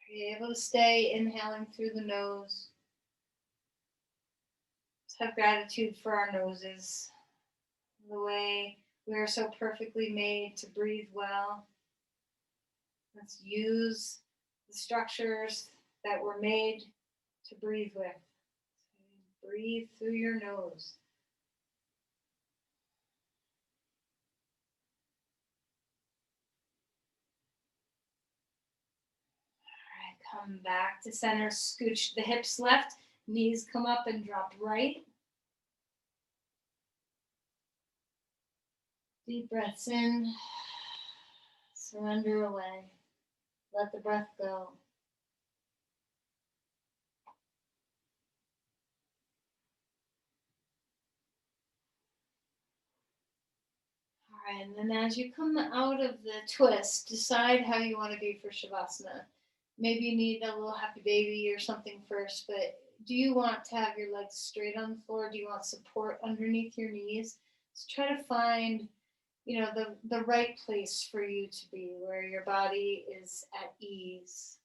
Speaker 2: Are you able to stay inhaling through the nose? Let's have gratitude for our noses, the way we are so perfectly made to breathe well. Let's use the structures that were made to breathe with. So breathe through your nose. All right, come back to center, scooch the hips left, knees come up and drop right. Deep breaths in, surrender away, let the breath go. All right, and then as you come out of the twist, decide how you want to be for Shavasana. Maybe you need a little happy baby or something first, but do you want to have your legs straight on the floor? Do you want support underneath your knees? So try to find, the right place for you to be, where your body is at ease.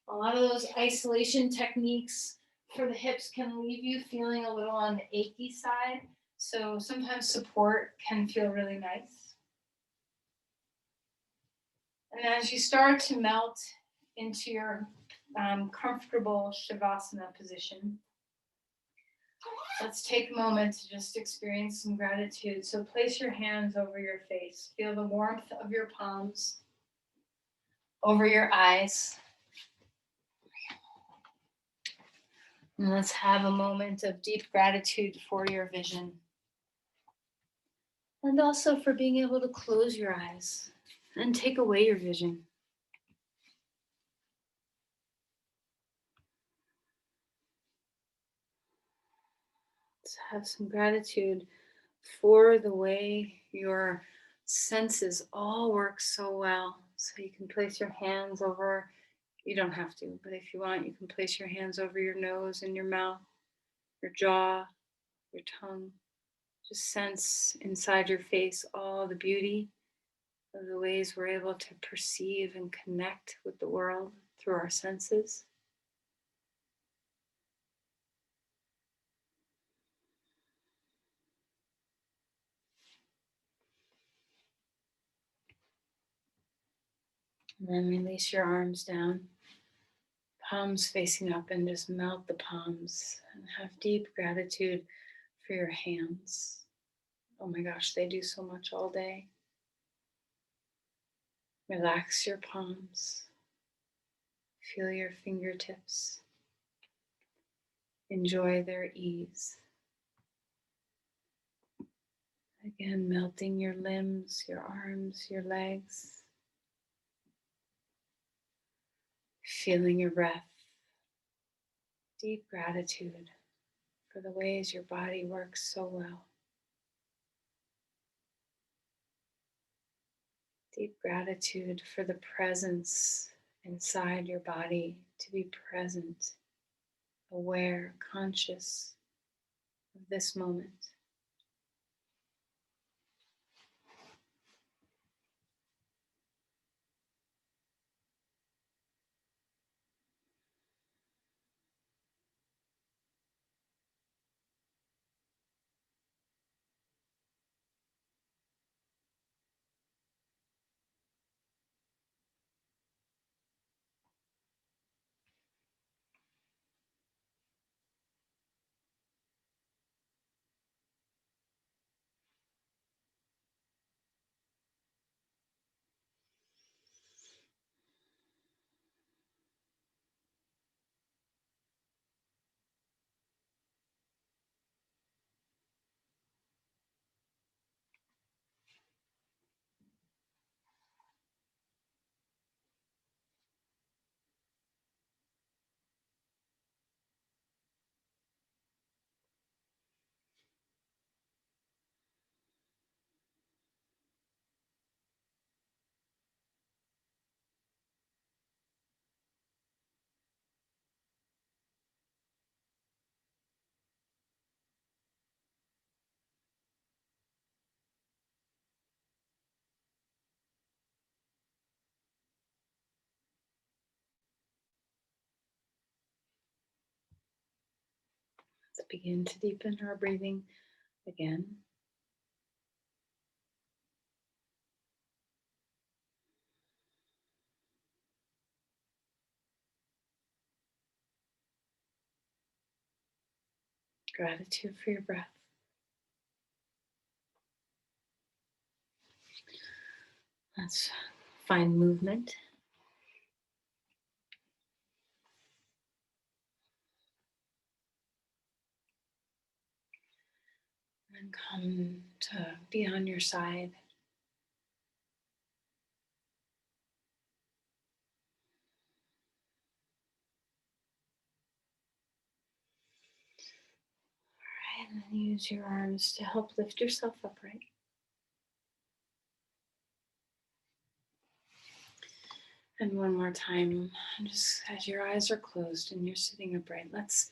Speaker 2: A lot of those isolation techniques for the hips can leave you feeling a little on the achy side. So sometimes support can feel really nice. And as you start to melt into your comfortable Shavasana position, let's take a moment to just experience some gratitude. So place your hands over your face. Feel the warmth of your palms over your eyes. And let's have a moment of deep gratitude for your vision. And also for being able to close your eyes and take away your vision. Let's have some gratitude for the way your senses all work so well. So you can place your hands over, you don't have to, but if you want, you can place your hands over your nose and your mouth, your jaw, your tongue. Just sense inside your face all the beauty of the ways we're able to perceive and connect with the world through our senses. And then release your arms down, palms facing up, and just melt the palms and have deep gratitude for your hands. Oh my gosh, they do so much all day. Relax your palms. Feel your fingertips. Enjoy their ease. Again, melting your limbs, your arms, your legs. Feeling your breath. Deep gratitude for the ways your body works so well. Deep gratitude for the presence inside your body, to be present, aware, conscious of this moment. Let's begin to deepen our breathing again. Gratitude for your breath. Let's find movement.
Speaker 1: and come to be on your side. All right, and then use your arms to help lift yourself upright. And one more time, just as your eyes are closed and you're sitting upright, let's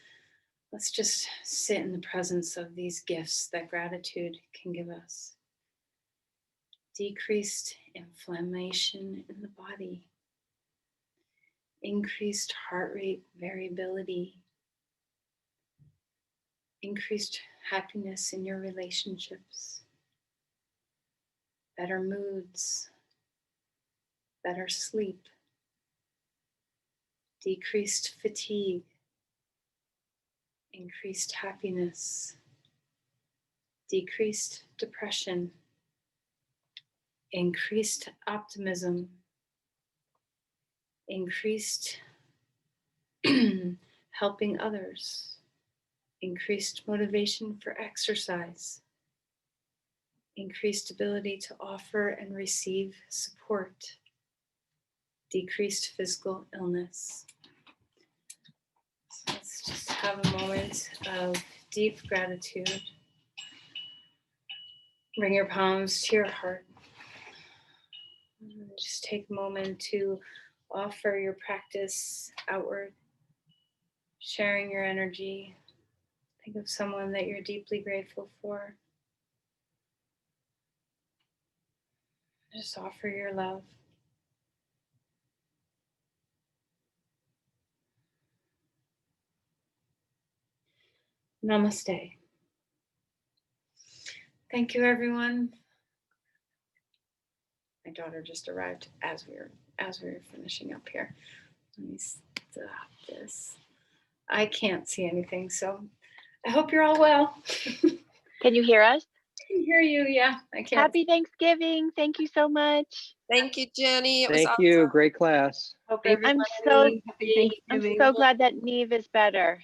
Speaker 1: just sit in the presence of these gifts that gratitude can give us. Decreased inflammation in the body, increased heart rate variability, increased happiness in your relationships, better moods, better sleep, decreased fatigue, increased happiness, decreased depression, increased optimism, increased helping others, increased motivation for exercise, increased ability to offer and receive support, decreased physical illness. So let's just have a moment of deep gratitude. Bring your palms to your heart. And just take a moment to offer your practice outward, sharing your energy. Think of someone that you're deeply grateful for. Just offer your love. Namaste. Thank you, everyone. My daughter just arrived as we were finishing up here. Let me stop this. I can't see anything, so I hope you're all well.
Speaker 3: Can you hear us?
Speaker 1: I can hear you. Yeah, I can.
Speaker 3: Happy Thanksgiving. Thank you so much.
Speaker 4: Thank you, Jenny. It was
Speaker 5: Thank you.
Speaker 4: awesome.
Speaker 5: Great class.
Speaker 1: Hope
Speaker 3: I'm
Speaker 1: everybody.
Speaker 3: I'm so glad that Neve is better.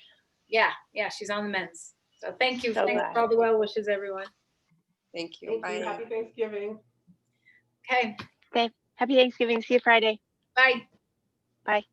Speaker 1: Yeah, she's on the mends. So thank you.
Speaker 3: So
Speaker 1: Thanks
Speaker 3: glad.
Speaker 1: for all the well wishes, everyone.
Speaker 4: Thank you.
Speaker 6: Thank
Speaker 4: Bye.
Speaker 6: you. Happy Thanksgiving.
Speaker 1: Okay,
Speaker 3: Okay. Happy Thanksgiving. See you Friday.
Speaker 1: bye.
Speaker 3: Bye.